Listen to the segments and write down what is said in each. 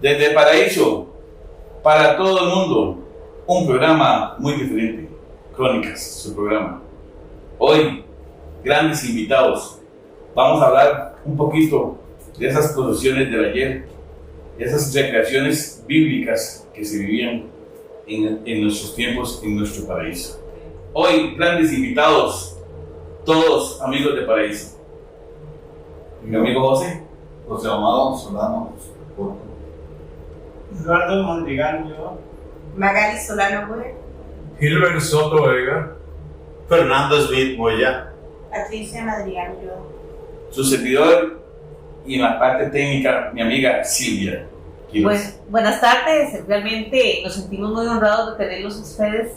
Desde el Paraíso, para todo el mundo, un programa muy diferente. Crónicas, su programa. Hoy, grandes invitados. Vamos a hablar un poquito de esas producciones del ayer, de esas recreaciones bíblicas que se vivían en nuestros tiempos, en nuestro paraíso. Hoy, grandes invitados, todos amigos de Paraíso. Mi amigo José. José Amado Solano. Eduardo Madrigal, yo. Magali Solano Güell. Gilbert Soto Vega. Fernando Smith Moya. Patricia Madrigal, yo. Su servidor y en la parte técnica, mi amiga Silvia. Buenas tardes, realmente nos sentimos muy honrados de tenerlos ustedes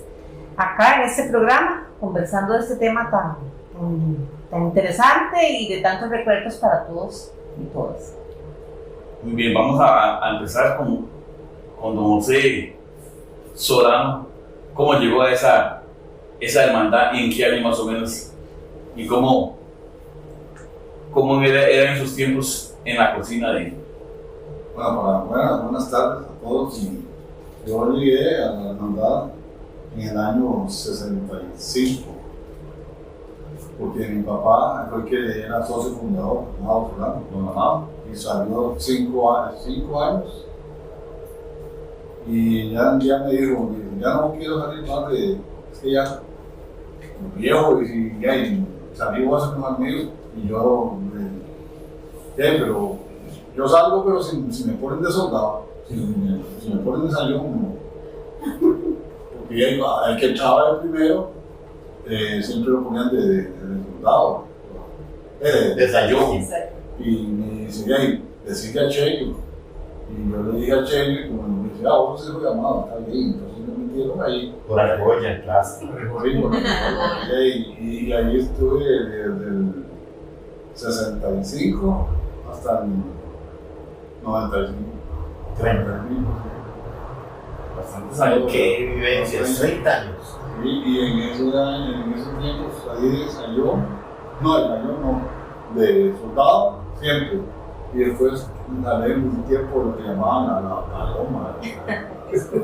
acá en este programa, conversando de este tema tan interesante y de tantos recuerdos para todos y todas. Muy bien, vamos a empezar con don José Solano. ¿Cómo llegó a esa hermandad y en qué año más o menos? ¿Y cómo eran sus tiempos en la cocina de él? Bueno, buenas tardes a todos. Y yo llegué a la hermandad en el año 65, porque mi papá fue el que era socio fundador, Amado Solano, y salió 5 años. Y ya me dijo, ya no quiero salir más de, es que ya viejo y salí voy a ser más amigos, y yo, pero yo salgo, pero si me ponen de soldado, si me ponen de sayón, no. Porque el que echaba el primero, siempre lo ponían de soldado. De sayón. Y me decía, decirle a Cheyo. Y yo le dije a Cheyo, como me decía, vos se lo llamaba, está bien. Entonces me metieron ahí. Por Argolla, en clase. Sí, y ahí estuve desde el 65 hasta el 95. 30. Bastantes años. ¿Qué vivencias? 30 años. Y en esos tiempos ahí salió, de soldado, siempre. Y después salí un tiempo lo que llamaban a la loma. Ese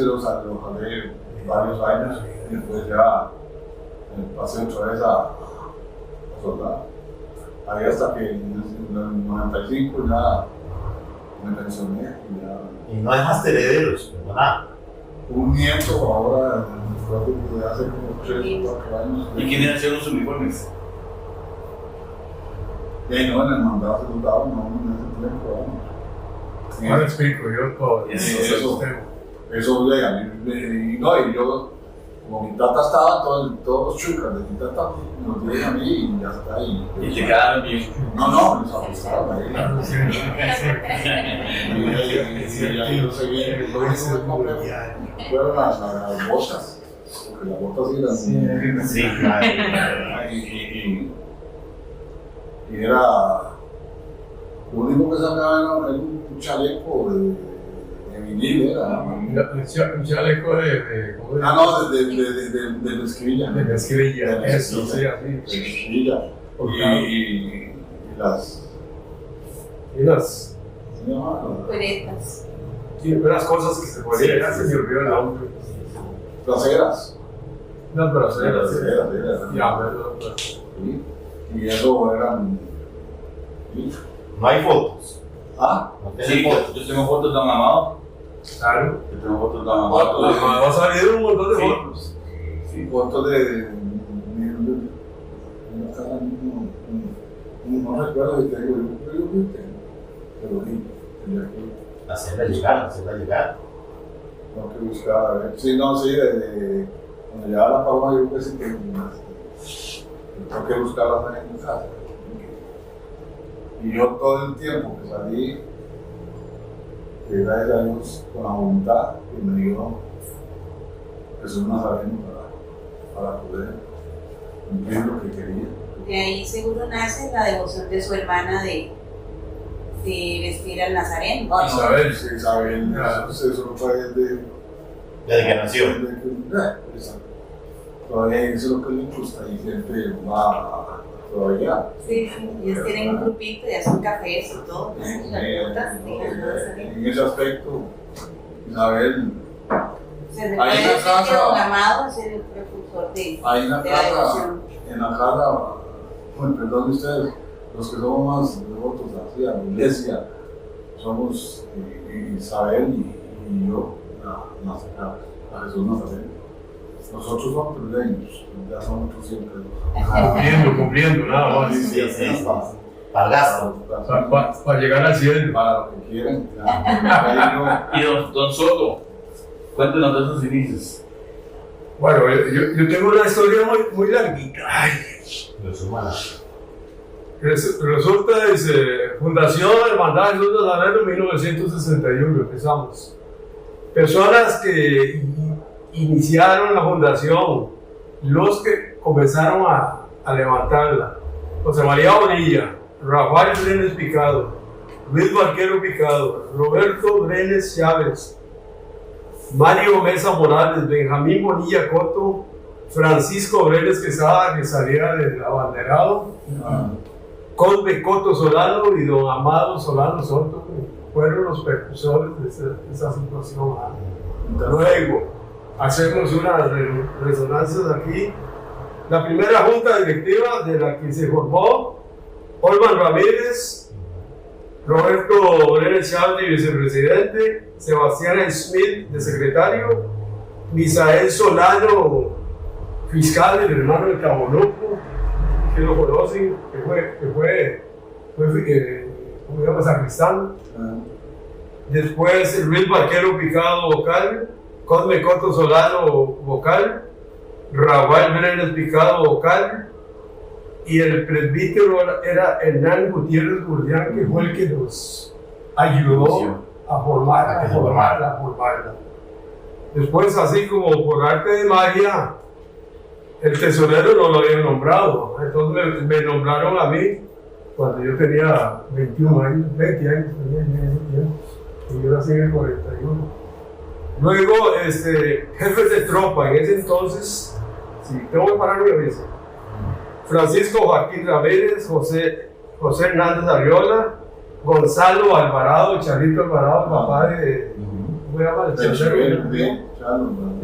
lo salí varios años y después ya pasé otra vez a soldado. Ahí hasta que en el 95 ya me pensioné. Y no dejaste herederos, ¿verdad? Un nieto ahora, de hace como 3 o 4 años. ¿Y quiénes hacían los uniformes? No, en el mandato de soldado, no, en ese tiempo. Ahora explico yo todo. Eso llega. Y yo, como mi tata estaba, todos los chucas de mi tata nos dieron a mí y ya está ahí. Y te quedaron bien. No, les ajustaron ahí. Y ahí lo seguí. Lo único que compré fueron las botas. Porque las botas sí eran. Sí, Y era. Lo único que sacaba era un chaleco de vinil, era. Un chaleco de de escribilla. De escribilla, eso, sí, así. De escribilla. Y las. Y las. Cueretas. Sí, unas cosas que se podían, ya se me olvidó el nombre. Placeras. Unas braceras. Ya, ¿verdad? y eso eran. ¿Sí? No hay fotos. Sí, yo tengo fotos de don Amado. Claro. Yo tengo fotos de don Amado. Va a salir un montón de fotos. Sí, fotos de. No recuerdo si tengo yo, pero sí, tenía que. Hacerla llegar. Tengo que buscar, a ver. Sí, cuando llegaba la paloma, yo creo que sí tengo unas. Tengo que buscarlas en mi casa. Y yo todo el tiempo que salí, gracias a Dios, con la voluntad que me dio Jesús Nazareno para poder cumplir lo que quería. De ahí seguro nace la devoción de su hermana de vestir al Nazareno. Isabel. Sí, Isabel, eso fue desde Desde que nació. Exacto. Todavía eso es lo que le gusta y siempre va todavía. Sí, sí, ellos tienen un grupito y hacen cafés y todo. Las frutas, En ese aspecto, Isabel, se me Hay puede una decir que casa- Don Amado es el precursor hay una de la casa, devoción. en la casa, bueno, perdón de ustedes, los que somos más devotos así a la iglesia, somos Isabel y yo, a Jesús Nazareno. Nosotros somos peruleños, ya somos otros siempre. Cumpliendo, nada más. Sí, para el gasto. Para llegar al cielo. Para lo que quieran. Ya. Y don Soto, cuéntenos de esos inicios. Bueno, yo tengo una historia muy larguita. Ay, Los humanos. resulta es Fundación Hermandad Jesús Nazareno 1961, empezamos. Personas que iniciaron la fundación, los que comenzaron a levantarla: José María Bonilla, Rafael Brenes Picado, Luis Barquero Picado, Roberto Brenes Chávez, Mario Mesa Morales, Benjamín Bonilla Coto, Francisco Brenes Quesada, que salía del abanderado, Conde Coto Solano y don Amado Solano Soto, que fueron los precursores de esa situación. Luego, hacemos unas resonancias aquí. La primera junta directiva de la que se formó Olman Ramírez, Roberto Brenes Chávez de vicepresidente, Sebastián Smith de secretario, Misael Solano, fiscal, el hermano de Caboloco, que lo conocen, que fue ¿cómo se llama? Sacristán. Después Luis Barquero Picado, vocal, Cosme Coto Solano, vocal, Rafael Brenes Picado, vocal, y el presbítero era Hernán Gutiérrez Gurdián, que fue el que nos ayudó a formarla. Después, así como por arte de magia, el tesorero no lo habían nombrado, entonces me nombraron a mí cuando yo tenía 21 años, 20 años, y yo nací en el 41. Luego, jefes de tropa, en ese entonces, si tengo que parar mi aviso, Francisco Joaquín Ramírez, José Hernández Arriola, Gonzalo Alvarado, Charito Alvarado, papá de, ¿cómo se llama?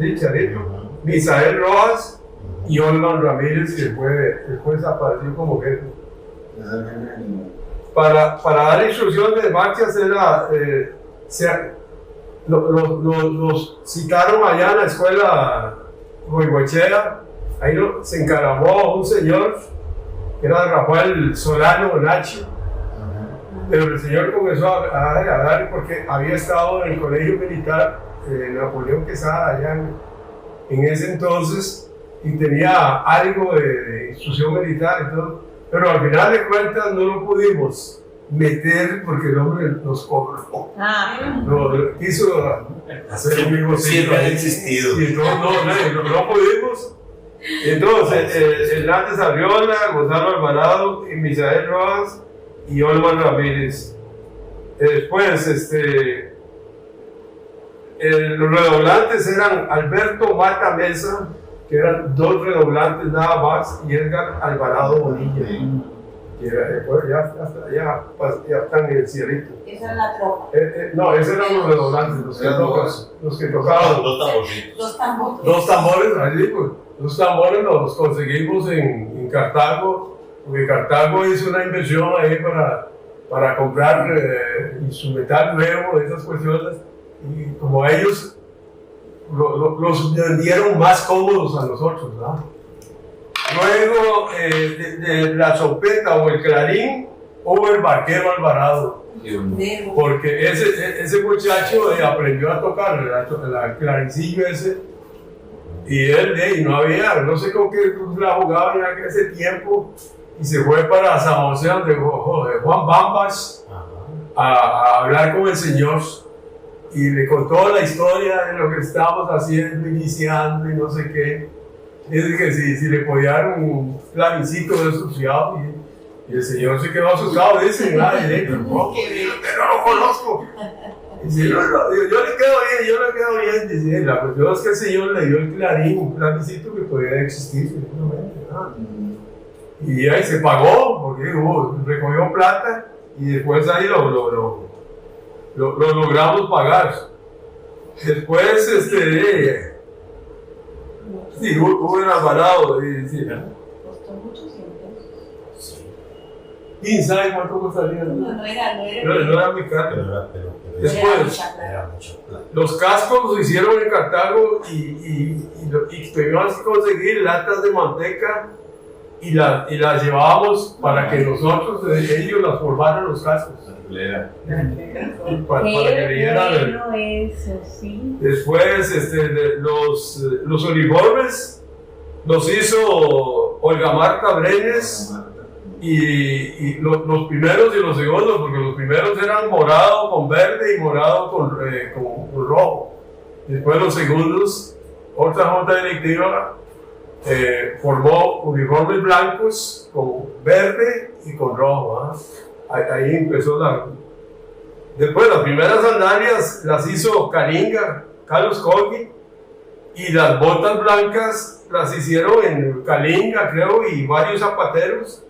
Sí, Charito, Misael Rojas y Olman Ramírez, que después desapareció como jefe. Para dar instrucciones de marchas los citaron allá en la escuela Goigoechea. Ahí se encaramó un señor que era Rafael Solano Nacho, pero el señor comenzó a dar porque había estado en el colegio militar Napoleón Quesada allá en ese entonces y tenía algo de instrucción militar y todo, pero al final de cuentas no lo pudimos meter porque el hombre nos cobró. No quiso hacer un negocio. Siempre ha existido. Y no pudimos. Entonces, Hernández Arriola, Gonzalo Alvarado y Misael Rojas y Olman Ramírez. Después, los redoblantes eran Alberto Mata Mesa, que eran 2 redoblantes nada más, y Edgar Alvarado Bonilla. Que ya están en el cielito. Esa es la tropa. No, esos eran los redoblantes, los que tocaban. Dos tambores. Dos tambores. Dos tambores, allí, pues, los tambores los conseguimos en Cartago, porque Cartago hizo una inversión ahí para comprar instrumental nuevo, esas cuestiones, y como ellos los vendieron más cómodos a nosotros, ¿no? Luego de la trompeta o el clarín, hubo el Barquero Alvarado, porque ese muchacho aprendió a tocar el clarincillo ese, y él no había, no sé con qué la jugaba en ese tiempo, y se fue para San José de Juan Bambas a hablar con el Señor, y le contó la historia de lo que estábamos haciendo, iniciando y no sé qué. Dice que si le podía dar un clarincito de asociado, y el Señor se quedó asustado, dice, no lo conozco. Dice, yo le quedo bien, dice, la cuestión es que el Señor le dio el clarín, un clarincito que podía existir, simplemente. Y ahí se pagó, porque recogió plata y después ahí lo logramos pagar. Después, sí, hubo un avalado. Sí. Costó mucho tiempo. ¿Quién sabe cuánto costaría? No era No era muy caro. Pero Después, era mucho plata. los cascos los hicieron en Cartago y tuvimos que conseguir latas de manteca y las llevábamos para que nosotros, ellos las formaran los cascos. Para que le dieran. Bueno, eso sí. Después, los uniformes los hizo Olga Marta Brenes. Y los primeros y los segundos, porque los primeros eran morado con verde y morado con rojo. Después los segundos, otra junta directiva formó uniformes blancos con verde y con rojo. Ahí empezó Después las primeras sandalias las hizo Kalinga, Carlos Colgui, y las botas blancas las hicieron en Kalinga, creo, y varios zapateros.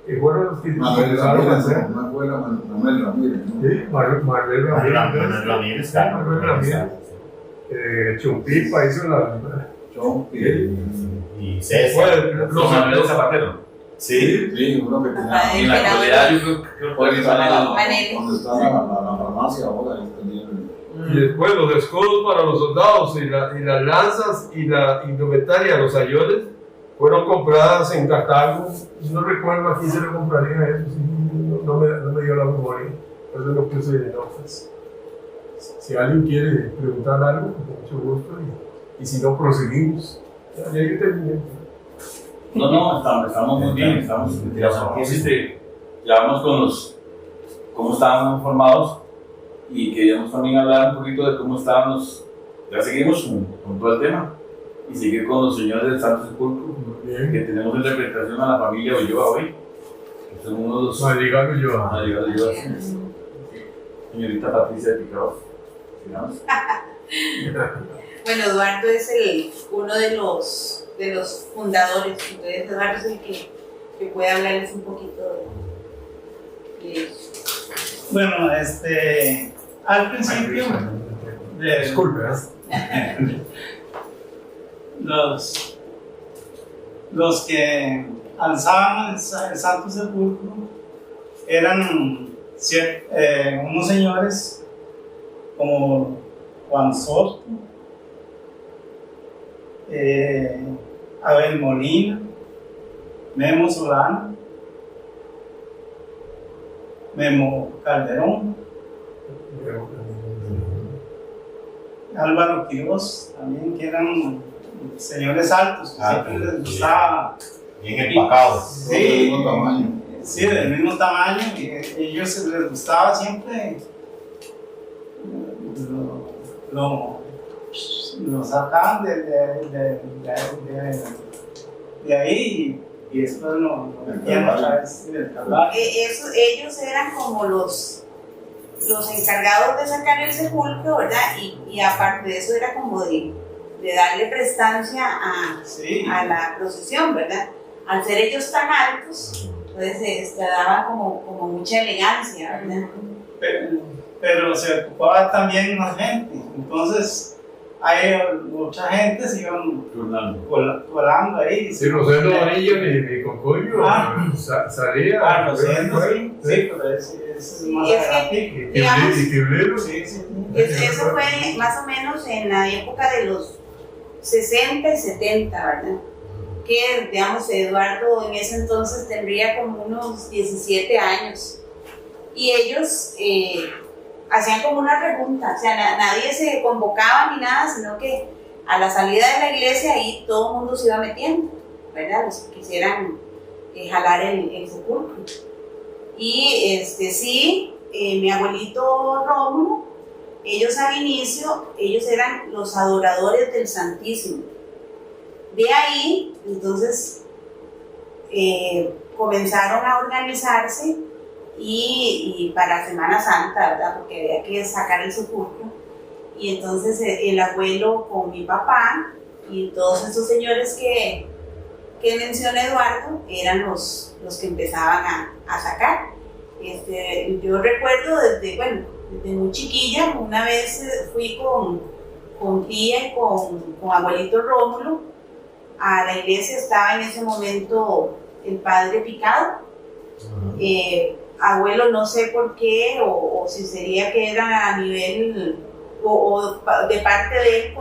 Que fueron los que empezaron a hacer. Manuel Ramírez. Sí, Manuel Ramírez. Chumpipa hizo la. Y César. Los Manuel Zapatero. Sí. Sí, uno que tenía. En la actualidad yo creo que está donde está la farmacia ahora. Y después los escudos para los soldados y las lanzas y la indumentaria, los ayoles, fueron compradas en Cartago. No recuerdo a quién se le compraría eso, no me dio la memoria. Por eso lo puse en notas. Si alguien quiere preguntar algo, con mucho gusto, y si no, proseguimos. Ya yo terminé. No, estamos muy bien, estamos ya vamos con cómo estábamos formados y queríamos también hablar un poquito de cómo estábamos, ya seguimos con todo el tema y seguir con los señores del Santo Sepulcro, que tenemos en representación a la familia Ulloa hoy, que son uno de los... Madrigal Ulloa. Madrigal Ulloa, sí. Señorita Patricia de Picado. Bueno, Eduardo es uno de los fundadores, entonces Eduardo es el que puede hablarles un poquito de eso. Bueno, al principio, Disculpe, los que alzaban el Santo Sepulcro eran unos señores como Juan Soto, Abel Molina, Memo Solano, Memo Calderón, Álvaro Quiroz, también, que eran señores altos, que siempre les gustaba. Bien empacados. Sí, del mismo tamaño. Sí, del mismo tamaño, y ellos les gustaba siempre lo sacaban de ahí y después lo metían otra vez en el caballo. Ellos eran como los encargados de sacar el sepulcro, ¿verdad? Y aparte de eso era como de darle prestancia a la procesión, ¿verdad? Al ser ellos tan altos, entonces daban como mucha elegancia, ¿verdad? Pero se ocupaba también más gente, entonces hay mucha gente se iban colando ahí. Si Rosendo Bonillo ni Concoyo salía. Rosendo, sí, pero ese es más adelante. Digamos, Sí. Eso fue más o menos en la época de los 60 y 70, ¿verdad? Que, digamos, Eduardo en ese entonces tendría como unos 17 años. Y ellos hacían como una pregunta, o sea, nadie se convocaba ni nada, sino que a la salida de la iglesia ahí todo el mundo se iba metiendo, ¿verdad? Los que quisieran jalar el sepulcro. Y mi abuelito Rómulo, ellos al inicio, ellos eran los adoradores del Santísimo. De ahí, entonces, comenzaron a organizarse y para Semana Santa, ¿verdad? Porque había que sacar el sepulcro. Y entonces el abuelo con mi papá y todos esos señores que que menciona Eduardo eran los que empezaban a sacar. Yo recuerdo desde muy chiquilla, una vez fui con tía y con abuelito Rómulo a la iglesia. Estaba en ese momento el padre Picado. Abuelo, no sé por qué, o si sería que era a nivel, o de parte de él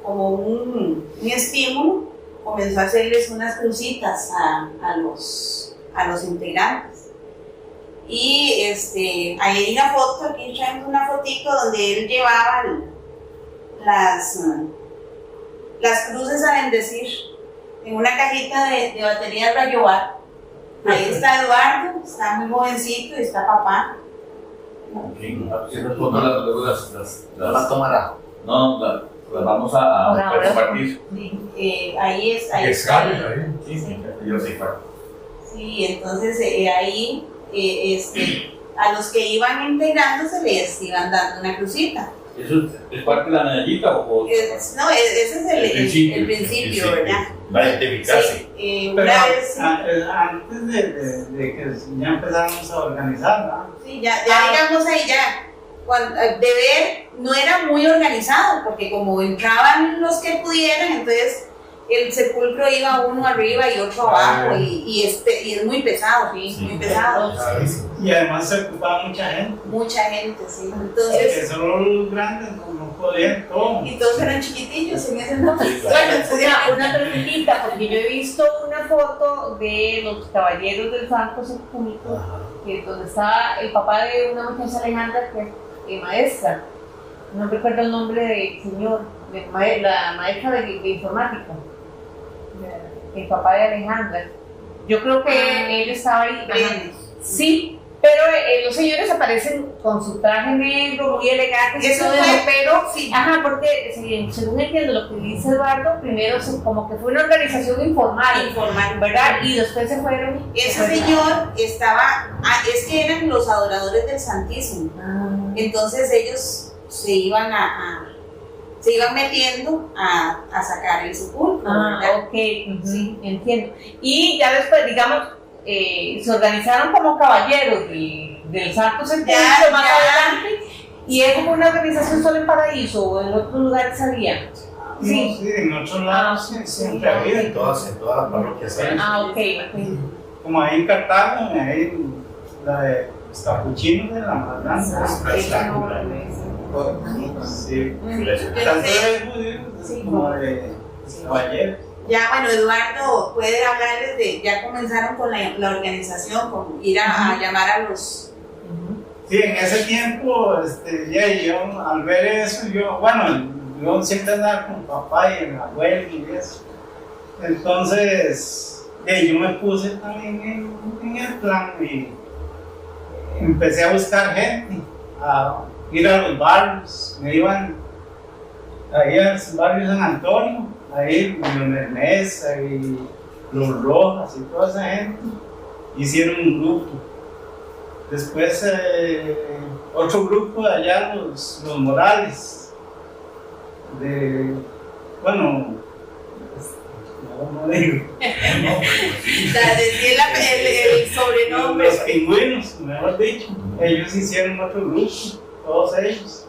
como un estímulo, comenzó a hacerles unas crucitas a los integrantes. Y ahí hay una foto, aquí traemos una fotito donde él llevaba las cruces a bendecir en una cajita de baterías Rayovar. Ahí está Eduardo, está muy jovencito y está papá. ¿La tomará? No, las vamos a compartir. Ahí está. Yo sé cuál. Sí, entonces ahí a los que iban integrándose les iban dando una crucita. ¿Eso es parte de la medallita o...? No, ese es el principio, ¿verdad? Va a identificarse. Sí, Pero una vez, antes de que ya empezamos a organizar, ¿no? sí, ya llegamos ahí ya. De ver, no era muy organizado, porque como entraban los que pudieran, entonces el sepulcro iba uno arriba y otro abajo, y es muy pesado, sí, muy pesado. Y además se ocupaba mucha gente. Mucha gente, sí. Que Entonces, solo los grandes no podían todo. y todos eran chiquitillos en ese entonces. Bueno, una preguntita, porque yo he visto una foto de los caballeros del Santo Sepulcro, donde estaba el papá de una muchacha Alejandra, que es maestra. No recuerdo el nombre del señor, la maestra de informática. El papá de Alejandra. Yo creo que él estaba ahí. Sí, pero los señores aparecen con su traje negro, muy elegantes, Eso y todo fue- eso, pero, sí. porque según entiendo lo que dice Eduardo, primero como que fue una organización informal, ¿verdad? Y después se fueron. Ese señor estaba, es que eran los adoradores del Santísimo. Entonces ellos se iban metiendo a sacar el sepulcro, ¿verdad? Ok, sí, entiendo. Y ya después, digamos, se organizaron como caballeros del Santo Sepulcro más adelante, y es como una organización solo en Paraíso o en otros lugares había. Sí, en otros lados siempre había. En todas las parroquias. Ok. Como ahí en Cartago, ahí la de los capuchinos de la más grande. Sí. Tanto de judíos como de caballeros. Ya, bueno, Eduardo puede hablarles ya comenzaron con la organización, con ir a llamar a los... Sí, en ese tiempo, yo al ver eso, yo siempre andaba con papá y el abuelo y eso. Entonces, yo me puse también en el plan y empecé a buscar gente, a ir a los barrios. Me iban ahí a los barrios San Antonio, ahí Leonel Mesa, ahí Los Rojas y toda esa gente. Hicieron un grupo. Después otro grupo de allá, los Morales, no digo. Decía el sobrenombre. Los Pingüinos, mejor dicho. Ellos hicieron otro grupo, todos ellos.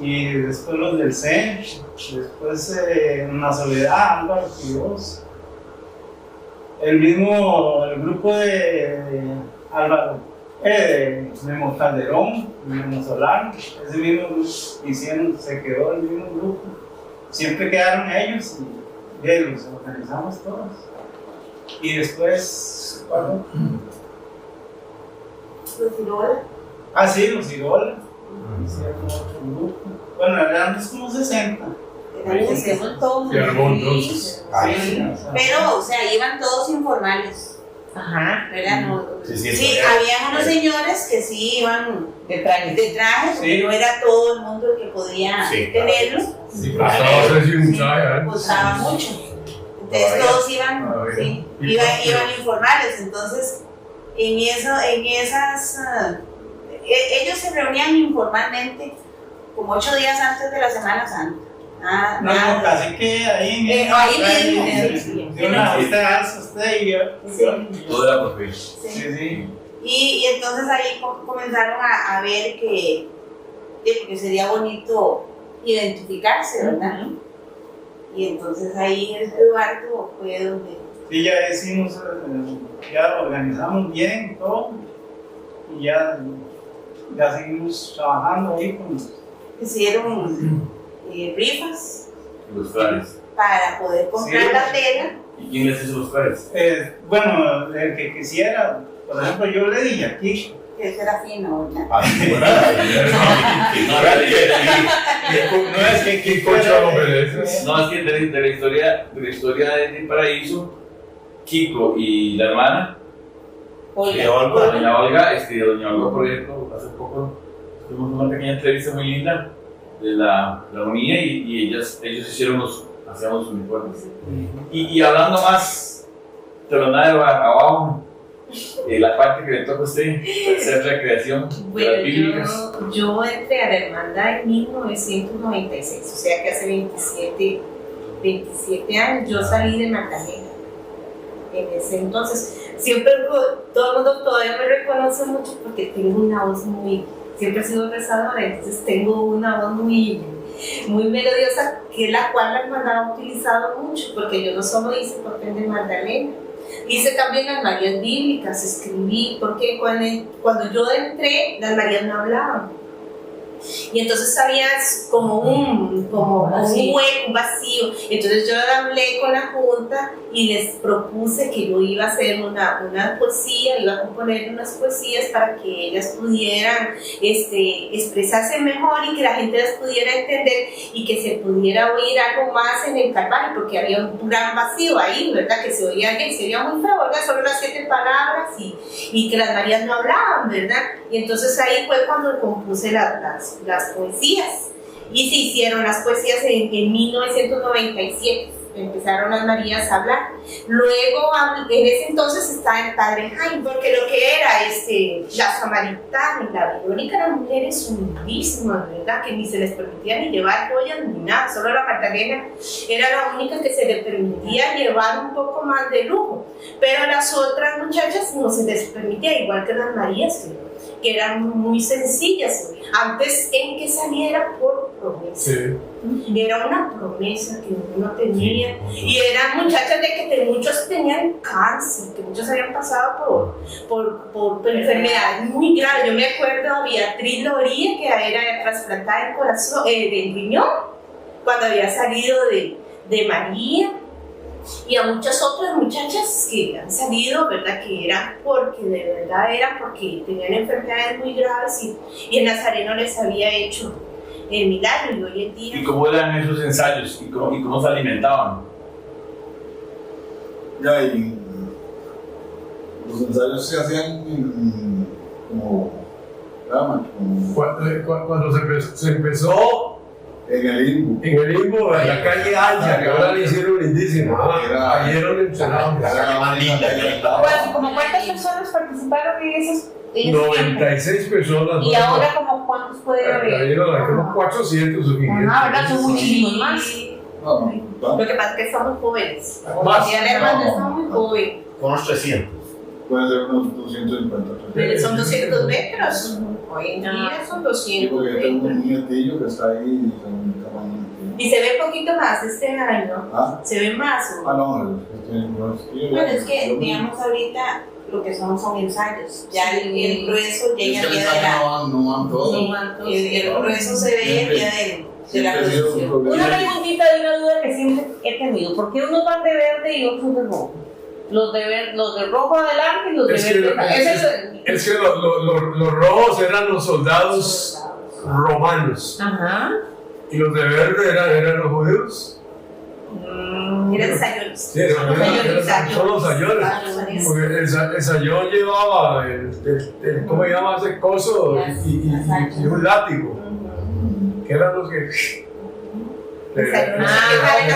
Y después los del CEN, después en la Soledad, Álvaro Quiroz. El grupo de Álvaro, Memo Calderón, Memo Solano, ese mismo grupo se quedó el mismo grupo. Siempre quedaron ellos y los organizamos todos. Y después, ¿cuál? Los Irola. Sí, los Irola. Hicieron otro grupo. Bueno, eran como 60. Pero, o sea, iban todos informales. Ajá. ¿Verdad? No, Sí, había unos señores que sí iban De traje. porque no era todo el mundo el que podía tenerlo. Costaba mucho. Entonces todos iban informales. Entonces, ellos se reunían informalmente como 8 días antes de la Semana Santa. Ah, No, no, casi que ahí ahí mismo. De una, usted alza, usted y yo. Todo era por fe. Sí, sí. Y entonces ahí comenzaron a ver que porque sería bonito identificarse, ¿verdad? Y entonces ahí Eduardo fue donde... Sí, ya decimos, ya organizamos bien todo y ya seguimos trabajando ahí con los... Hicieron rifas Los trajes. para poder comprar Sí. la tela. ¿Y quién les hizo los trajes? Bueno, el que quisiera, por ejemplo, yo le dije aquí. Que será fino, ¿verdad? No es que ¿Qué cocha no merece? No, es que de la historia del paraíso, Kiko y la hermana, doña Olga, doña Olga, por ejemplo, hace poco tuvimos una pequeña entrevista muy linda de la unía y ellos hicieron hacían los uniformes. Y hablando más, telonado abajo, la parte que le toca a usted, hacer recreación de las bíblicas. Bueno, yo entré a la hermandad en 1996, o sea que hace 27 años. Yo salí de Magdalena. En ese entonces, siempre todo el mundo todavía me reconoce mucho porque tengo una voz siempre he sido rezadora, entonces tengo una voz muy melodiosa, que es la cual la hermandad ha utilizado mucho, porque yo no solo hice papel de Magdalena, hice también las Marías bíblicas, escribí, porque cuando yo entré, las Marías no hablaban. Y entonces había como un hueco, un vacío. Entonces yo hablé con la junta y les propuse que yo iba a hacer una poesía, iba a componer unas poesías para que ellas pudieran expresarse mejor y que la gente las pudiera entender y que se pudiera oír algo más en el Calvario, porque había un gran vacío ahí, ¿verdad? Que se oía bien, se oía muy feo, ¿verdad? Solo las 7 palabras y que las Marías no hablaban, ¿verdad? Y entonces ahí fue cuando compuse las poesías, y se hicieron las poesías en 1997. Empezaron las Marías a hablar. Luego, en ese entonces estaba el padre Jaime, porque lo que era la samaritana y la Verónica eran mujeres humildísimas, ¿verdad? Que ni se les permitía ni llevar joyas ni nada. Solo la Magdalena era la única que se le permitía llevar un poco más de lujo, pero las otras muchachas no se les permitía, igual que las Marías, que eran muy sencillas. Antes en que saliera por promesa. Sí. Era una promesa que uno tenía, y eran muchachas de que muchos tenían cáncer, que muchos habían pasado por enfermedades muy graves. Yo me acuerdo a Beatriz Loría, que era trasplantada de corazón, del riñón, cuando había salido de María, y a muchas otras muchachas que han salido, ¿verdad? Que eran porque tenían enfermedades muy graves y el Nazareno les había hecho el milagro. Y hoy en día... ¿Y cómo eran esos ensayos? ¿Y cómo se alimentaban? Ya, y los ensayos se hacían como cuando se empezó en el limbo. En el limbo, en la calle Ancha, que ahora le hicieron lindísima. Ahí era un entrenado. Era más linda. ¿Como cuántas personas participaron en esos? 96 personas. ¿Y ahora como cuántos puede haber? Ahí eran como 400 o 500. Ahora son muchísimos más. Lo que pasa es que somos jóvenes. Más. Y además somos muy jóvenes. Con unos 300. Pueden ser unos 250. Pero son 200 metros. Hoy en día son 200 porque yo tengo metros. un niñatillo que está ahí y son un tamaño. Y se ve poquito más este año. ¿Ah? Se ve más. No, Bueno, es que, digamos, ahorita lo que son ensayos. Ya el grueso llega el día de la... No van todos. El grueso se ve el día de la producción. Una preguntita de una duda que siempre he tenido. ¿Por qué unos van de verde y otros de rojo? Los de rojo adelante y los de verde adelante. Es que los rojos eran los soldados romanos. Ajá. Y los de verde eran los judíos. Eran sayones. Sí, son los sayones. Porque el sayón llevaba ¿cómo se llama ese coso? Y un látigo. Que eran los que le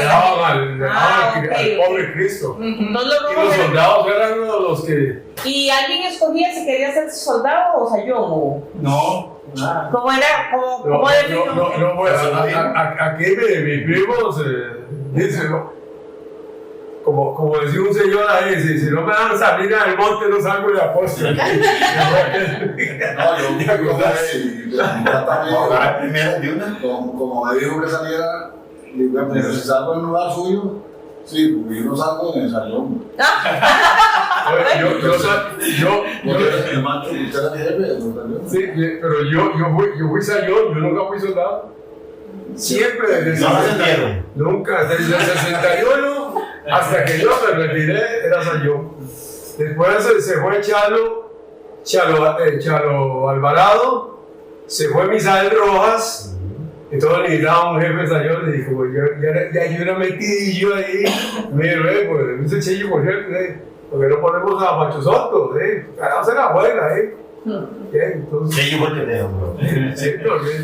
daban al pobre Cristo. Y los soldados eran los que... ¿Y alguien escogía si quería ser soldado o sayón? No, ¿Cómo era? ¿Cómo definió? No, bueno, aquí mis primos dicen, ¿no? Como decía un señor ahí, si no me dan salida del monte, no salgo de la posta. No, yo me primero de una. como me dijo que saliera, digo, pero si salgo en un lugar suyo, sí, porque yo no salgo en el salón. Porque el macho, usted era mi jefe del salón. Sí, pero yo fui sayón, yo nunca fui soldado. Siempre desde No se entierro. Nunca, desde el 61 hasta que yo me retiré, era sayón. Después se fue Chalo Alvarado, se fue Misael Rojas, y todos necesitaban un jefe sayón, y dijo, ya yo era metidillo ahí, mire, pues, ese Cheyo por jefe, porque no ponemos a Macho Soto, no se la juega, entonces, Cheyo porque te hombre.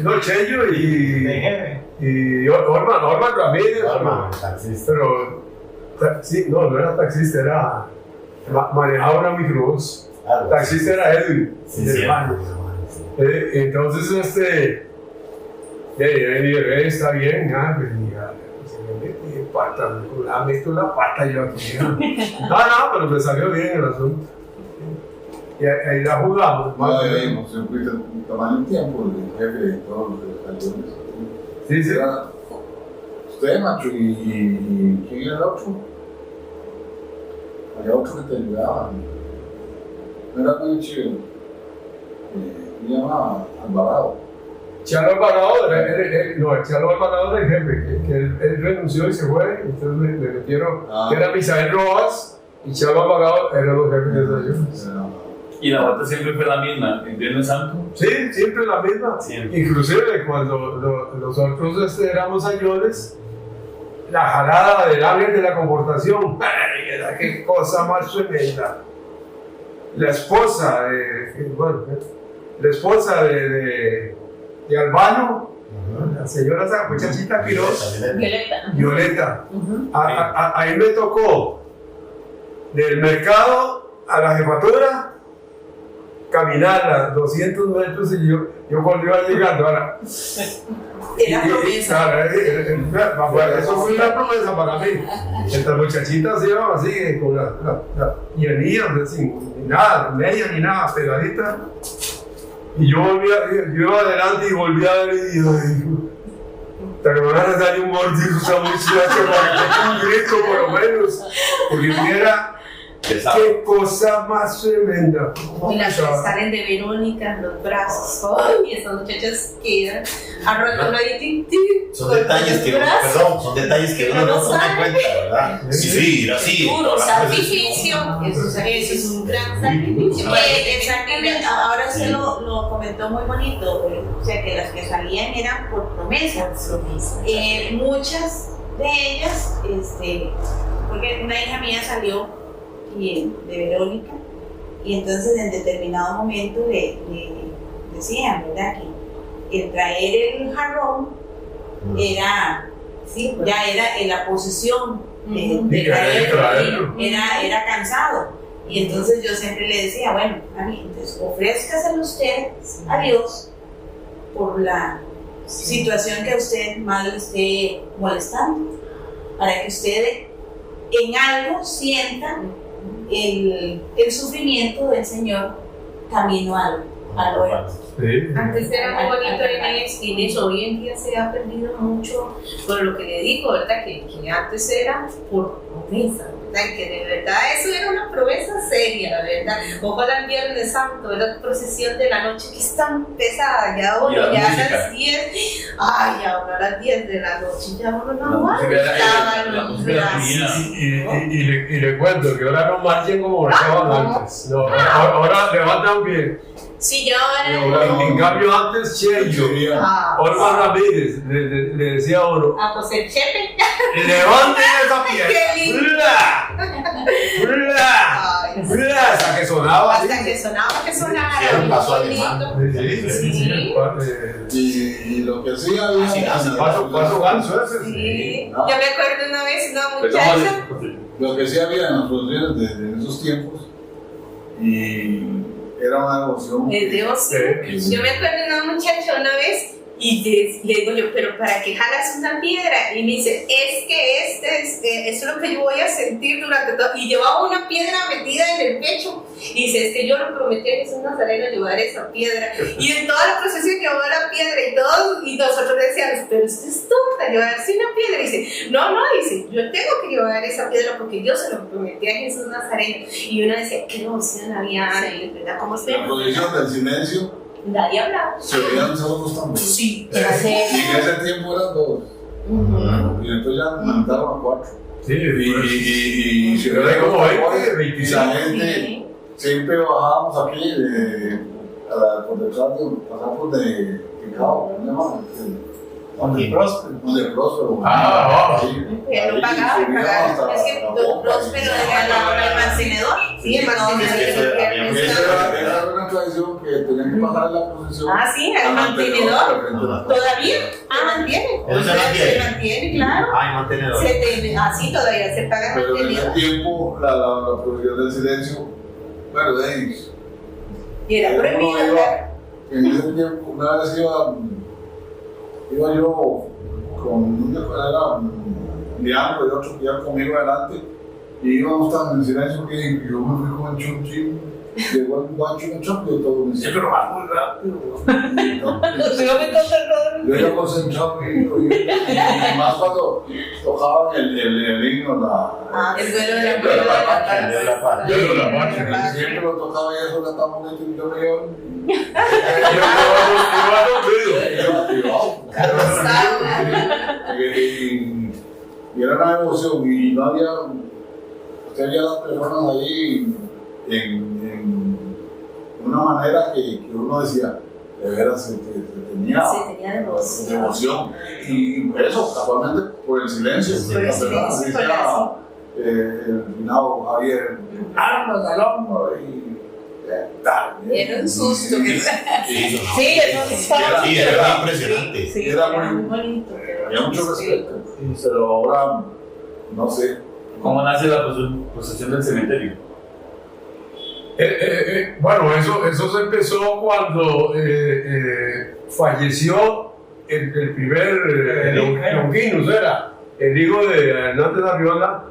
no, Cheyo y Orman Ramírez, Taxista. pero sí, no era taxista, era manejaba una microbús. Taxista era Edwin, mi hermano. Entonces, está bien, meto la pata yo aquí. No, pero me salió bien el asunto. Y ahí la jugamos. No, debimos, siempre tomando un tiempo, el jefe de todos los sallones. Sí. Era usted, macho, y ¿quién era el otro? Había otro que te ayudaba. No era muy chido. Se llamaba Alvarado. Chalo Alvarado Chalo Alvarado era el jefe, que él renunció y se fue, entonces me metieron, que era Misael Rojas y Chalo Alvarado eran los jefes de ellos. ¿Y la vuelta siempre fue la misma, en Viernes Santo? Sí, siempre la misma. Siempre. Inclusive cuando nosotros éramos sayones, la jalada del ángel de la comportación, ¡ay, qué cosa más tremenda! La esposa de Albano, la señora, esa muchachita Quiroz, Violeta. Ahí me tocó del mercado a la jefatura caminar 200 metros y yo cuando iba llegando ahora. Era promesa. Eso fue una promesa para mí. Estas muchachitas se iban así, con la llenía, sin nada, media ni nada, pegadita. Y yo iba adelante y volvía a ver y digo, te van a dar un mordisco esa muchacha para que un grito por lo menos, porque viera qué cosa más tremenda. Y las que salen de Verónica, los brazos, ¡ay! Esas muchachas que eran arrancando ahí, Son detalles que uno no toma en cuenta, ¿verdad? Sí, así. Puro sacrificio, eso es un gran sacrificio. Exactamente, ahora usted lo comentó muy bonito, o sea que las que salían eran por promesas. Muchas de ellas, porque una hija mía salió de Verónica, y entonces en determinado momento le decían, ¿verdad?, que el traer el jarrón era, ya era en la posesión de traerlo, era cansado. Y entonces yo siempre le decía, bueno, entonces ofrézcaselo usted a Dios por la situación que a usted más le esté molestando, para que usted en algo sienta el sufrimiento del Señor camino al oeste. Sí. Antes era muy bonito en eso, hoy en día se ha perdido mucho por lo que le digo, ¿verdad? Que antes era por promesa, ¿verdad? Que de verdad eso era una promesa seria, ¿verdad? Ojalá el Viernes Santo, la procesión de la noche que es tan pesada, ya a las 10, ahora a las 10 de la noche ya uno no aguantaba los brazos. Y le cuento que ahora no marchen como marchaban antes. No, ahora levantan bien. Sí, yo En cambio antes Cheyo, Orman Ramírez, le decía a uno, pues el chepe. levanten esa pierna. ¡Qué lindo! Hasta que sonaba. Que sonara. Sí, un paso alemán. Sí. Y lo que sí había. Paso ganso ese. Sí. Yo me acuerdo una vez una muchacha. Lo que sí había en los días de esos tiempos, y era una devoción. Es Dios. Yo me acuerdo de una muchacha una vez y le digo yo, pero ¿para qué jalas una piedra? Y me dice, es que eso es lo que yo voy a sentir durante todo. Y llevaba una piedra metida en el pecho. Y dice, es que yo le prometí a Jesús Nazareno llevar esa piedra. Y en toda la procesión llevó la piedra y todo. Y nosotros decíamos, pero usted es tonta, llevarse una piedra. Y dice, no, dice, yo tengo que llevar esa piedra porque yo se lo prometí a Jesús Nazareno. Y uno decía, qué devoción había, ¿verdad? ¿Cómo se La procesión del silencio. Nadie hablaba. Se veían solo los tambores. Sí, Y en ese tiempo eran 2. Y después ya aumentaron a 4. Sí, Y se pero hay como 20, 25. Y la gente siempre bajábamos aquí por detrás de pasamos de Picado, ¿cómo se llama? Donde Próspero. Donde Próspero. Que no pagaba. Es que Don Próspero era el mantenedor. Sí, el mantenedor. Era una tradición que tenían que pasar la procesión. Ah, sí, el mantenedor. ¿Todavía? Mantiene. ¿Eso se mantiene? Se mantiene, claro. Ay, mantenedor. Así todavía se paga el Pero en ese mantenedor. tiempo la procesión del silencio, bueno, Y era prohibido. en ese tiempo, una vez iba yo con un Leandro y otro que iba conmigo adelante y íbamos tan en silencio que yo me fui con el chunchín, llegó el guacho en el chop y todo me decía, pero va muy rápido. Yo era concentrado y más cuando tocaban el himno, El duelo de la El duelo de la patria. siempre lo tocaba y eso era tan bonito y yo me y era una emoción y no había, usted veía las personas ahí en una manera que uno decía, de veras se tenía devoción. Y eso, casualmente, por el silencio. Por el silencio, decía, el finado Javier, armas al hombro y era un susto. Sí, era impresionante. Sí, era muy bonito. Había mucho respeto. Pero ahora, no sé. ¿Cómo nace la procesión del cementerio? Bueno, eso se empezó cuando falleció el primer Longinus, era el hijo de Hernández Arriola.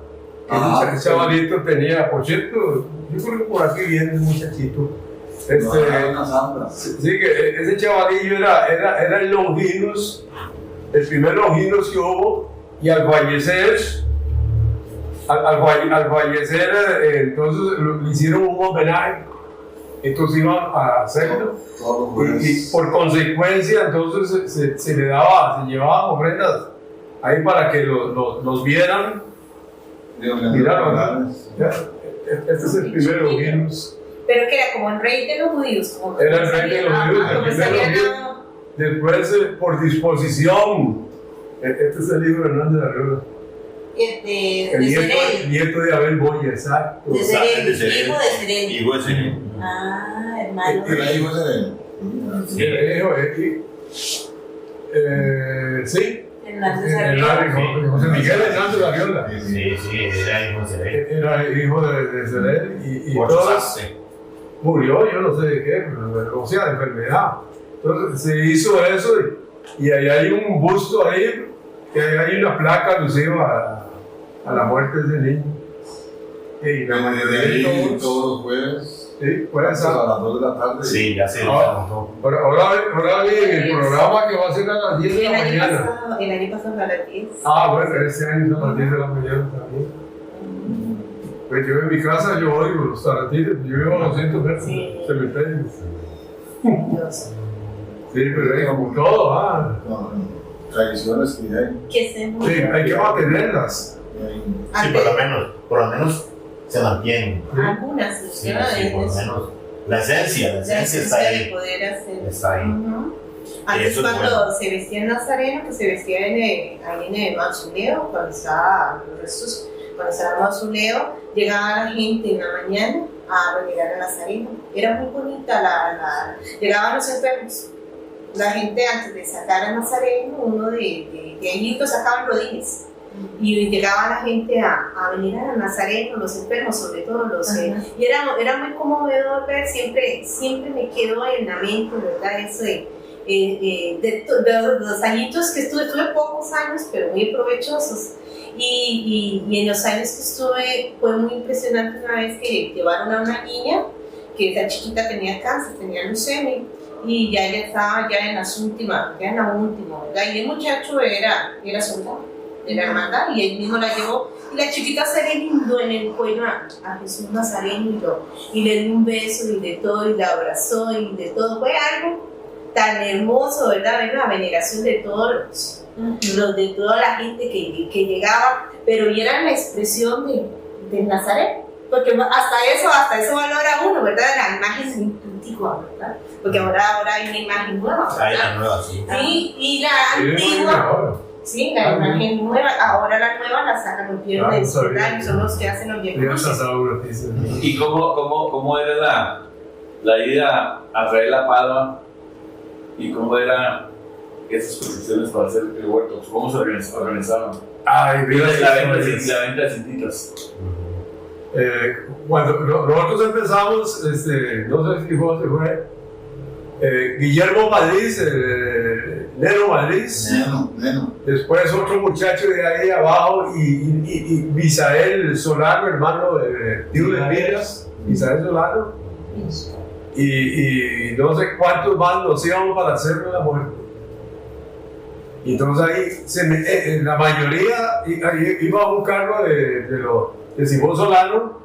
El chavalito tenía, por cierto, yo creo que por aquí viene el muchachito. Sí, que ese chavalillo era el Longinus, el primer Longinus que hubo, y al fallecer, entonces le hicieron un homenaje, entonces iban a hacerlo, y por consecuencia, entonces se llevaban ofrendas ahí para que los vieran. Mira, este es el primer Longinus. Pero que era como el rey de los judíos. Era el rey de los judíos, el primer Longinus. Después, por disposición, este es el hijo de Hernández Arriola. El nieto de Abel Boya, exacto. Hijo de Sereno. Hijo de Sereno. Hermano. Era hijo de él. Sí. José Miguel Hernández Arriola. Sí, era hijo de Sereno. Era hijo de Sereno y todos murió, yo no sé de qué, o sea, de enfermedad. Entonces se hizo eso y ahí hay un busto ahí, que hay una placa alusiva a la muerte de ese niño. Y la mayoría de todos los jueves. Sí, puede ser. A las 2 de la tarde. Sí, ya sé. Ahora vi en el programa que va a ser a las 10 de la mañana. El año pasado a las 10. Bueno, este año es a las 10 de la mañana también. Pues yo en mi casa yo oigo los taratines, yo vivo a 200 metros cementerios. Sí, pero hay como todo, tradiciones que hay. Sí, hay que mantenerlas. Sí, por lo menos se mantienen. Algunas, sí, por lo menos. La esencia está ahí. De poder hacer. Está ahí. Antes cuando se vestía en Nazareno, que se vestía ahí en el mausoleo, cuando estaba el mausoleo, llegaba la gente en la mañana a mirar a Nazareno. Era muy bonita llegaban los enfermos. La gente antes de sacar a Nazareno, uno de allí lo sacaban rodillas. Y llegaba la gente a venir a Nazareno, los enfermos, sobre todo y era muy conmovedor ver, siempre me quedó en la mente, ¿verdad? Eso de los añitos que tuve pocos años, pero muy provechosos. Y en los años que estuve fue muy impresionante una vez que llevaron a una niña, que esa chiquita tenía cáncer, tenía leucemia, y ya ella estaba ya en la última, ¿verdad? Y el muchacho era soldado de la hermandad, y él mismo la llevó, y la chiquita se le lindó en el cuello a Jesús Nazareno, y le dio un beso, y de todo, y la abrazó, y de todo. Fue algo tan hermoso, ¿verdad? Ver la veneración de todos de toda la gente que llegaba, pero y era la expresión de Nazaret, porque hasta eso valora uno, ¿verdad? La imagen antigua, ¿verdad? Porque ahora hay una imagen nueva, ¿verdad? Hay la nueva, sí. Sí, y la antigua, sí, la imagen nueva, ahora la nueva la sacan los viernes, ¿verdad? Y son los que hacen los viernes. ¿Y cómo era la ida a traer la palma? ¿Y cómo eran esas posiciones para hacer el huerto? ¿Cómo se organizaban? La venta de cintitas. Cuando nosotros empezamos, no sé si cómo se fue, Guillermo Madrid, Neno Madrid, Neno. Después otro muchacho de ahí abajo y Misael Solano, hermano de Dios de Vidas, Misael Solano, y no sé cuántos más nos íbamos para hacerle la muerte. Y entonces ahí la mayoría iba a un carro de Simón Solano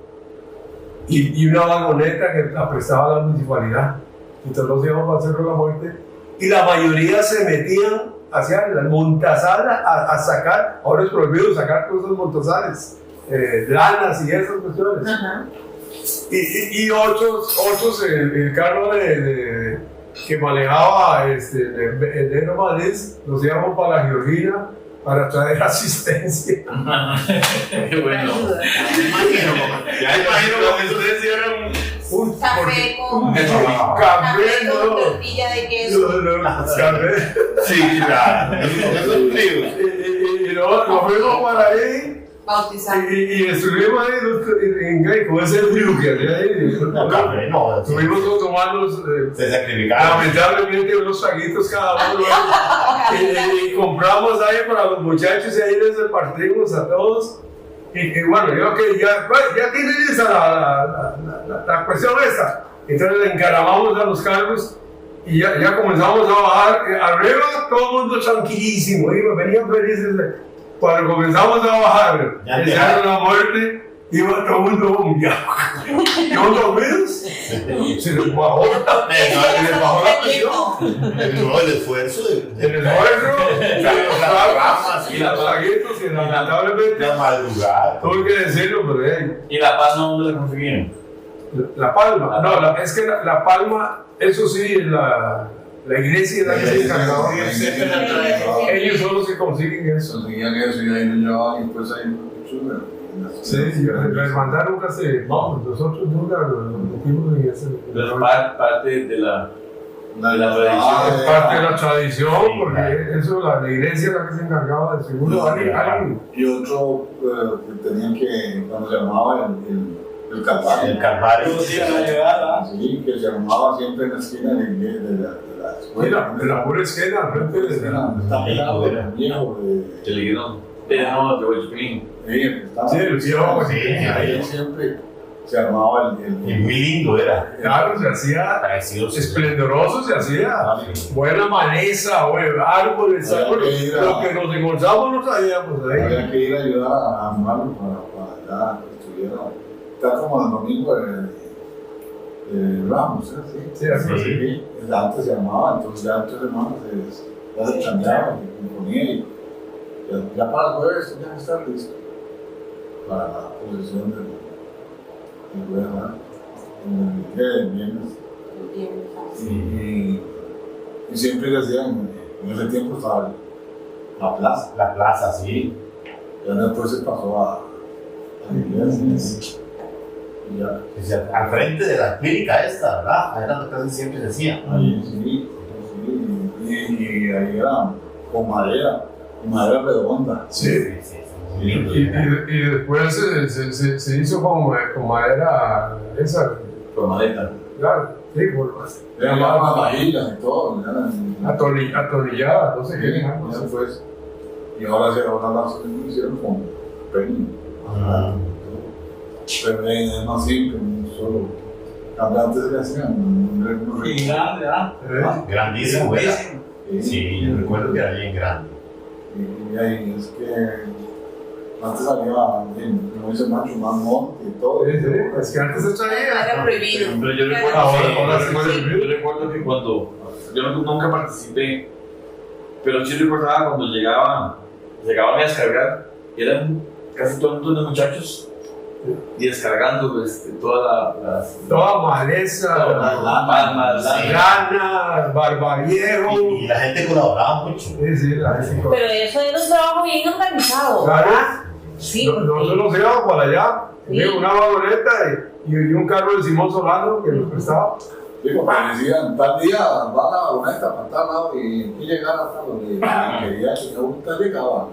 y una vagoneta que la prestaba la municipalidad. Entonces nos íbamos para hacerle la muerte y la mayoría se metían hacia la Montazal a sacar, ahora es prohibido sacar cosas montazales, lanas y esas cuestiones. Y otros el carro que manejaba el Neno Madrid, nos íbamos para la Georgina para traer asistencia. Qué bueno. Ya imagino que ustedes hicieron un Café con tortilla de queso. Café. Sí, claro. Esos fríos. Y nos fuimos para ahí. Bautizar. Y estuvimos ahí con ese frío que había ahí. No, Estuvimos tomando, se sacrificaron. lamentablemente, unos traguitos cada uno. Y compramos ahí para los muchachos y ahí les repartimos a todos. Y bueno, yo que ya tiene lista la cuestión esta. Entonces le encaramamos a los carros y ya comenzamos a bajar. Arriba todo el mundo tranquilísimo, venían felices. Cuando comenzamos a bajar, desearon la muerte, iba todo el mundo bombeado. ¿Yo dormidos? Se les bajó la presión. El esfuerzo. El esfuerzo, las ramas y las traguitos, y lamentablemente. La madrugada. Tuve que decirlo, pero ¿Y la palma dónde la conseguían? La palma, no, es que la palma, eso sí, la iglesia es la que se encargaba. Ellos son los que consiguen eso. Conseguían eso y ahí lo llevaban y después ahí Sí, la hermandad nunca vamos, nosotros nunca nos metimos en eso. Pero es parte de la tradición. Es parte de la tradición, porque eso la iglesia es la que se encargaba de seguro. Y otro que tenían que, cuando se llamaba el Calvario. El Calvario. Sí, que se armaba siempre en la esquina de la escuela. En la pura esquina, al frente de está pegado el viejo Que le dijeron, no, de Huachipín. Sí, el viejo, ahí siempre se armaba Y muy lindo era. Claro, se hacía Precioso. esplendoroso, se hacía buena maleza, árboles, lo que nos encontramos lo traíamos ahí. Había que ir a ayudar a armarlo para que estuviera. Está como el domingo de Ramos, ¿eh? Sí, así. Antes se armaba, entonces ya 3 semanas se cambiaba, se componía y ya para el jueves ya está listo para la posesión del jueves, el viernes. Y siempre decían, en ese tiempo estaba la plaza. La plaza, sí. Ya después se pasó a la iglesia. Y ya. Al frente de la clínica esta, ¿verdad? Era lo que casi siempre se decía. Ahí sí. Y ahí era con madera redonda. Sí. Y después se hizo como era esa. Formaleta. Claro, sí, por más. Eran más vajillas y todo. Atornillada, no sé qué. Eso fue eso. Y ahora se hicieron con pequeño. Pero es más simple, solo. Antes se le hacían. Y grande, ¿ah? Grandísimo, era. Sí, yo recuerdo que era bien grande. Y ahí es que antes salía, como dice Macho, más monte y todo. Sí, es que antes se traía. Era prohibido. Pero yo recuerdo, yo recuerdo que cuando yo nunca participé, pero sí recordaba cuando llegaban a descargar, eran casi todo un montón de muchachos y descargando Toda maleza, lana, barbaviejo. Y la gente colaboraba mucho. Sí, la gente Pero eso era un trabajo bien organizado, ¿verdad? Claro. Sí, Nosotros nos íbamos para allá, Sí. una vagoneta y un carro de Simón Solano que nos prestaba. Digo, me decían, tal día va la vagoneta para tal lado y llegar hasta donde quería que nunca llegaba.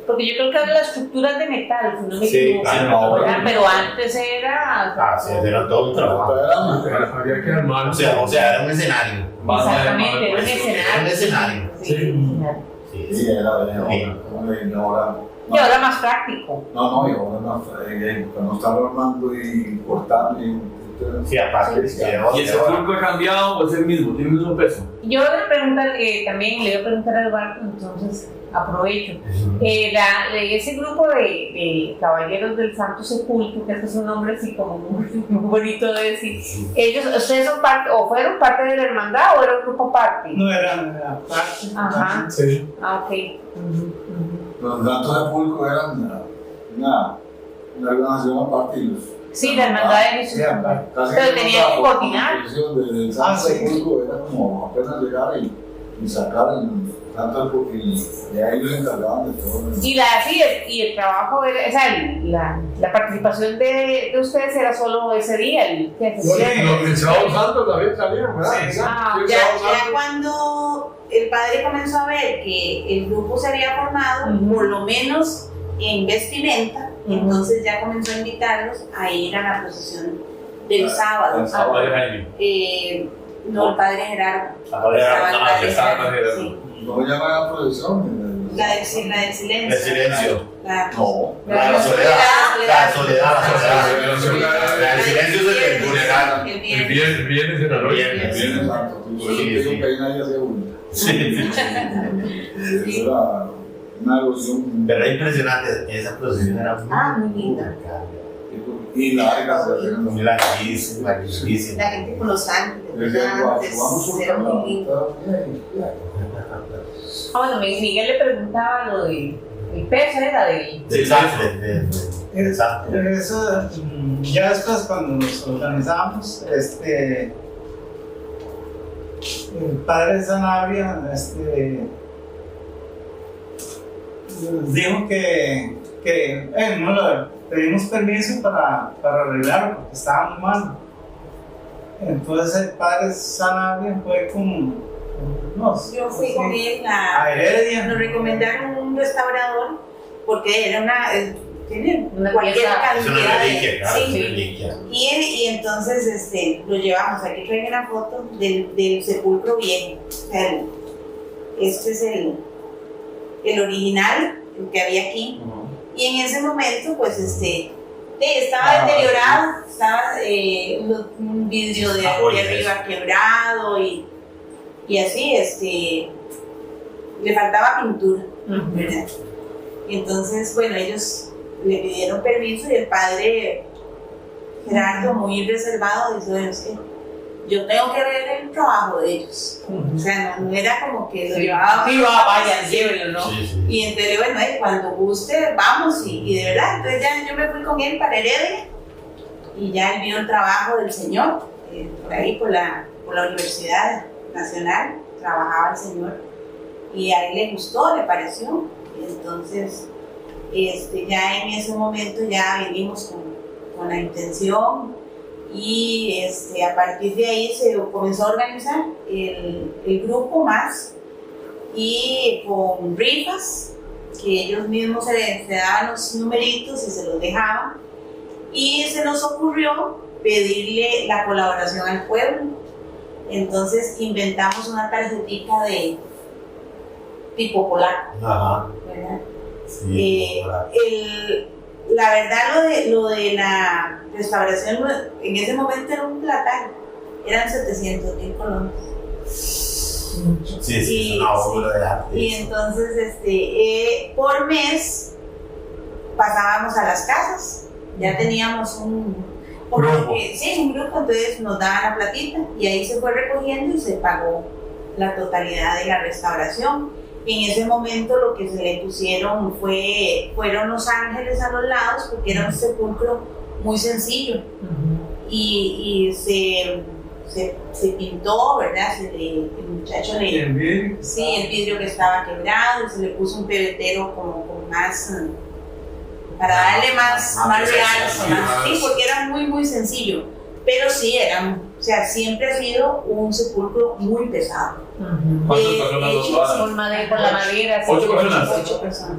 porque yo creo que ahora la estructura es de metal, si no me Sí, equivoco, claro, ¿verdad? Pero antes era... Sí, era todo un trabajo. Había que armar. O sea, era un escenario. Exactamente, era un Era un escenario. escenario. Sí, un escenario. Sí, Sí, era de ahora. Y ahora más práctico. No, y ahora no, cuando están armando y cortando y sí, aparte. ¿Y el sepulcro ha cambiado o es el mismo? ¿Tiene el mismo peso? Yo también le voy a preguntar al barco, entonces aprovecho. Ese grupo de caballeros del Santo Sepulcro, que es un nombre así como muy bonito de decir, ¿ustedes son parte o fueron parte de la hermandad o era un grupo aparte? No eran parte. Ajá. Sí. Ah, ok. los Santos de Pulco eran una organización aparte y los. Sí, la hermandad de Jesús. Pero tenía que coordinar. Del Santo de Pulco era como apenas llegar y sacar el Santo de Pulco y ahí ellos se encargaban de todo. Y el trabajo, o sea, la participación de ustedes era solo ese día. El sábado santo también salían, ¿verdad? Sí. Ya cuando el padre comenzó a ver que el grupo se había formado, por lo menos en vestimenta, entonces ya comenzó a invitarlos a ir a la procesión del sábado. El sábado. No, el padre Gerardo. Sí. No llaman a la procesión. La del silencio. El silencio. No. La soledad. El silencio es el funeral. El viernes en la noche. Viernes Santo. Sí, sí. Era una devoción. Pero era impresionante, esa procesión era muy linda. Y larga, muy larguísima, larguísima. La gente con los ángeles, era muy lindo. Bueno, Miguel le preguntaba lo del peso, era del... Exacto. Eso, ya después cuando nos organizamos, el padre Sanabria nos dijo que pedimos permiso para arreglarlo porque estaba muy mal. Entonces el padre Sanabria fue Yo fui con él a Heredia. nos recomendaron un restaurador porque era tiene cualquier cantidad Es una reliquia, claro, sí. reliquia. Y entonces lo llevamos, aquí traen una foto del sepulcro viejo. Este es el original, el que había aquí. Y en ese momento, pues estaba deteriorado, estaba un vidrio de arriba quebrado y así, le faltaba pintura, ¿verdad? Y entonces, bueno, ellos le pidieron permiso y el padre Gerardo, muy reservado, dice, bueno, es que yo tengo que ver el trabajo de ellos. O sea, no era como que lo llevaba. Sí, vaya, llévelo, ¿no? Sí. Y entonces, bueno, cuando guste, vamos. Y de verdad, entonces ya yo me fui con él para Heredia y ya él vio el trabajo del Señor, por ahí, por la Universidad Nacional, trabajaba el Señor y a él le gustó, le pareció. Y entonces, ya en ese momento ya vinimos con la intención. Y a partir de ahí se comenzó a organizar el grupo más y con rifas que ellos mismos se daban los numeritos y se los dejaban. Y se nos ocurrió pedirle la colaboración al pueblo. Entonces inventamos una tarjetita de tipo polaco. Ajá. ¿Verdad? Sí, La verdad, lo de la restauración en ese momento era un platal, eran 700,000 colones. sí, es una obra de arte. Y entonces, por mes pasábamos a las casas, ya teníamos un Grupo. un grupo, entonces nos daban la platita y ahí se fue recogiendo y se pagó la totalidad de la restauración. En ese momento lo que se le pusieron fueron los ángeles a los lados porque era un sepulcro muy sencillo y se pintó, ¿verdad? El muchacho le... ¿El vidrio? Sí, el vidrio que estaba quebrado y se le puso un pebetero como con más... para darle más real, sí, porque era muy, muy sencillo. Pero sí, siempre ha sido un sepulcro muy pesado. ¿Cuántas personas lo tomaron? Por la madera. sí. 8 personas. 8 personas.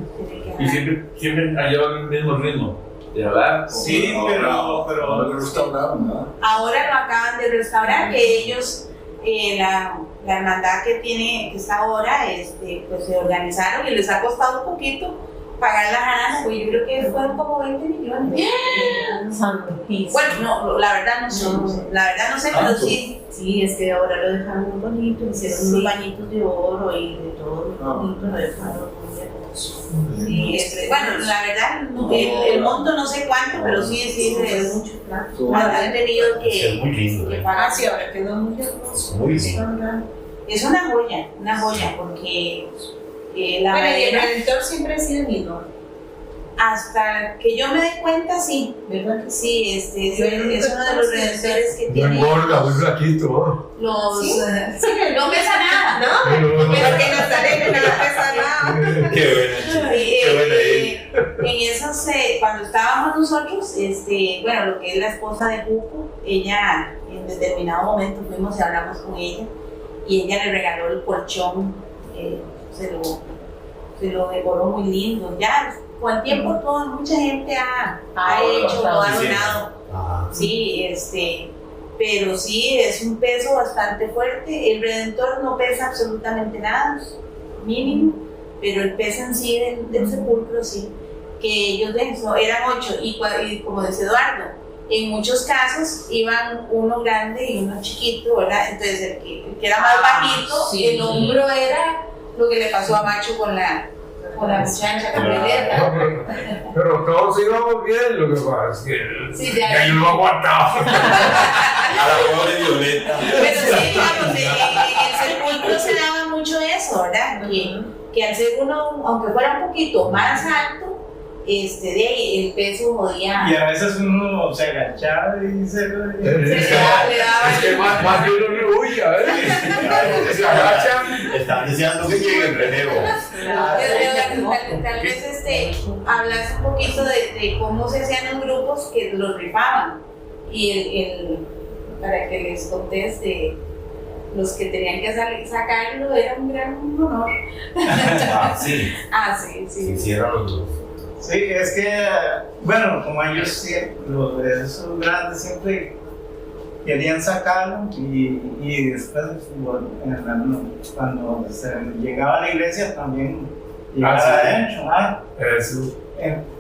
Y siempre ha llevado el mismo ritmo de hablar. Sí, pero Ahora lo restauraron, ¿no? Ahora lo acaban de restaurar, que ellos, la hermandad que está ahora, pues se organizaron y les ha costado un poquito pagar la jarana, pues yo creo que fueron como 20 millones. Santísimo. Bueno, no, la verdad no sé, pero sí. Sí, es que ahora lo dejaron muy bonito, hicieron unos bañitos de oro y de todo muy bonito, lo dejaron muy hermoso. Sí, bueno, la verdad, el monto no sé cuánto, pero sí es mucho plata. han tenido Es muy lindo, que ¿eh? pagar. Sí, ahora quedó muy hermoso. Muy lindo. Es una joya, porque la Bueno, y el madera, Redentor siempre ha sido mi hasta que yo me dé cuenta, sí, ¿verdad? sí, es uno de los redentores que Muy tiene gorda, muy flaquito, ¿no? los... Sí, no pesa nada, No, No, pero que no sale, que no pesa nada. Qué buena. Qué buena En esos, cuando estábamos nosotros, bueno, lo que es la esposa de Juco, ella en determinado momento fuimos y hablamos con ella y ella le regaló el colchón, se lo decoró muy lindo. Ya con el tiempo mucha gente ha hecho, lo ha donado. Ajá. Sí, pero sí es un peso bastante fuerte. El Redentor no pesa absolutamente nada, mínimo, pero el peso en sí del sepulcro sí, que ellos eran 8 y como dice Eduardo, en muchos casos iban uno grande y uno chiquito, ¿verdad? Entonces el que era más bajito, sí. el hombro era lo que le pasó a Macho con la muchacha camioneta. Pero todos íbamos bien, lo que pasa es que Sí, ya yo no aguantaba. A la pobre Violeta. Pero sí, digamos, en el sepulcro se daba mucho eso, ¿verdad? Que al ser uno, aunque fuera un poquito más alto, de ahí el peso jodía. y a veces uno se agachaba y se le daba Es que más de uno no huye, a ver. Se agachan. Están deseando que llegue el relevo. Tal vez hablas un poquito de cómo se hacían los grupos que los rifaban y para que les contes de los que tenían que sacarlo era un gran honor. Sí. Sí. Se hicieron los dos. Sí, es que, bueno, como ellos siempre, esos grandes siempre querían sacarlo y después, bueno, cuando se llegaba a la iglesia también llegaba sí. adentro. Eso.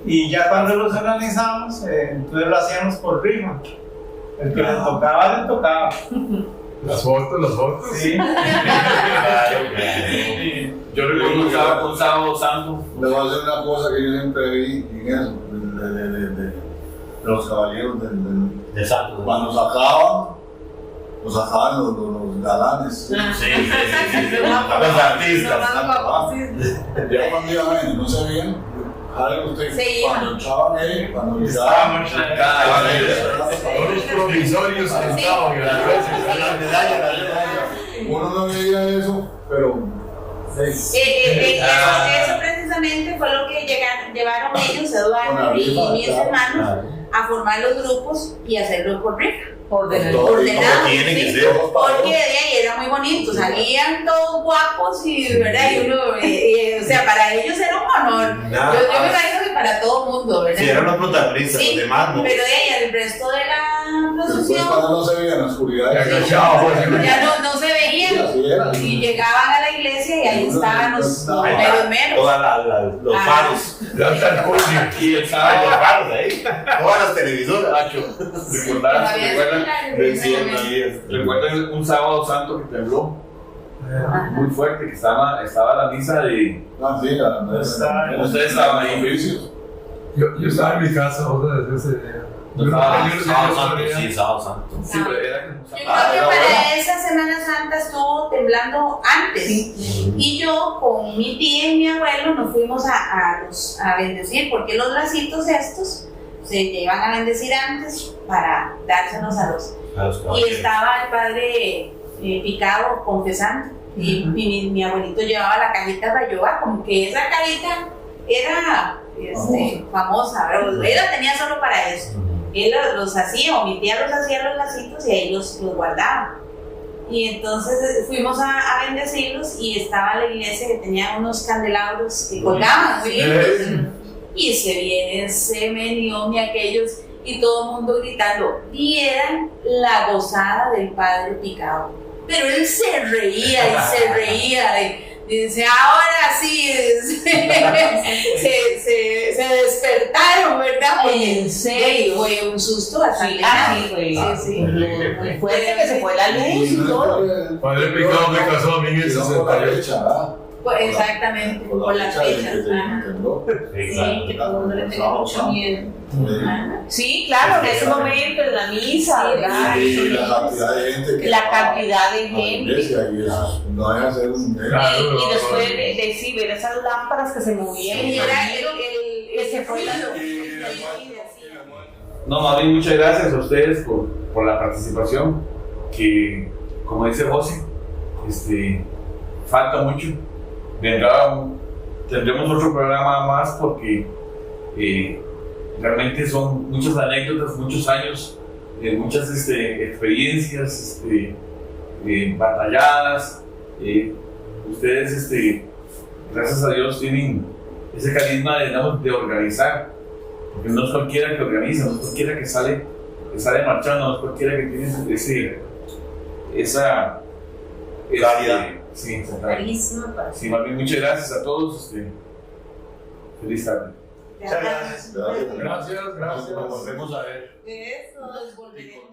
Y ya cuando los organizamos, entonces lo hacíamos por rifa. El que le tocaba, le tocaba. Las fotos. Sí. Claro. Yo recuerdo un sábado santo. Le voy a hacer una cosa que yo siempre vi en eso, de los caballeros De santo. cuando sacaban los galanes. Sí. Los artistas. Ya cuando iban, no se veían. Ahora usted, Se cuando iban. entraban ellos, cuando Estábamos llegaban, Todos los provisorios que estaban en la iglesia. La medalla. uno no veía eso, pero Eso precisamente fue lo que llevaron ellos, Eduardo y mis hermanos, a formar los grupos y hacerlo por rifa. Ordenado. ordenado, Como tiene que sí, ser. porque de ahí era muy bonito, salían todos guapos y, ¿verdad? Y uno, o sea, para ellos era un honor. Nada Yo me más. imagino que para todo el mundo, ¿verdad? Si eran los protagonistas, Sí, los demás no. pero de ahí el resto de la Después procesión cuando no se veía en la oscuridad. Ya agachado, pues. ya no se Sí, veían. así era. Y llegaban a la iglesia y ahí estaban los Ahí meros está, meros. los Ah. faros. Ya está el coche. Y el Ay, sábado, los faros ahí. Todas las televisoras. Nacho, ¿recuerdan un sábado santo que tembló muy fuerte, que estaba la misa de... Ah, sí, Ustedes estaban ahí. Yo estaba en mi casa otra vez ese día. Sábado Santo, sí, Sábado Santo. Sí, pero era como... Yo creo que para esa Semana Santa estuvo temblando antes. Y yo con mi tía y mi abuelo nos fuimos a bendecir, porque los bracitos estos se llevan a bendecir antes para dárselos a los... Y estaba el padre Picado confesando. Y mi abuelito llevaba la cajita Rayoa, como que esa cajita era famosa, pero él la tenía solo para eso. Él los hacía, o mi tía los hacía los lacitos y ahí los guardaba. Y entonces fuimos a bendecirlos y estaba la iglesia que tenía unos candelabros que colgaban muy lindos. Y se venió aquellos y todo el mundo gritando. Vieran la gozada del padre Picado. Pero él se reía y se reía. Y dice, ahora sí, se despertaron, ¿verdad? Porque, ¿En serio? Fue un susto bastante grande. Sí. Muy fuerte que se fue la luz y todo. Padre Picado me casó a mí en el 68. Pues, exactamente, por las fechas. Ajá. Exacto. Que todo el mundo le tenía mucho miedo. Ajá. Sí, claro, en ese momento, en la misa, ¿verdad? Sí, la cantidad de gente que La va cantidad de a la gente. iglesia y eso no deja de ser un... Y después de sí, ver esas lámparas que se movían. Y era que se fue la luz. No, más bien muchas gracias a ustedes por la participación, que como dice José, falta mucho. Tendremos otro programa más porque realmente son muchas anécdotas, muchos años, muchas experiencias batalladas. Ustedes, gracias a Dios, tienen ese carisma de organizar, porque no es cualquiera que organiza, no es cualquiera que sale marchando, no es cualquiera que tiene esa Calidad. Sí, Carísima para sí, más bien, muchas gracias a todos. Feliz tarde. Muchas gracias. Gracias. Nos volvemos a ver. Eso, nos volveremos.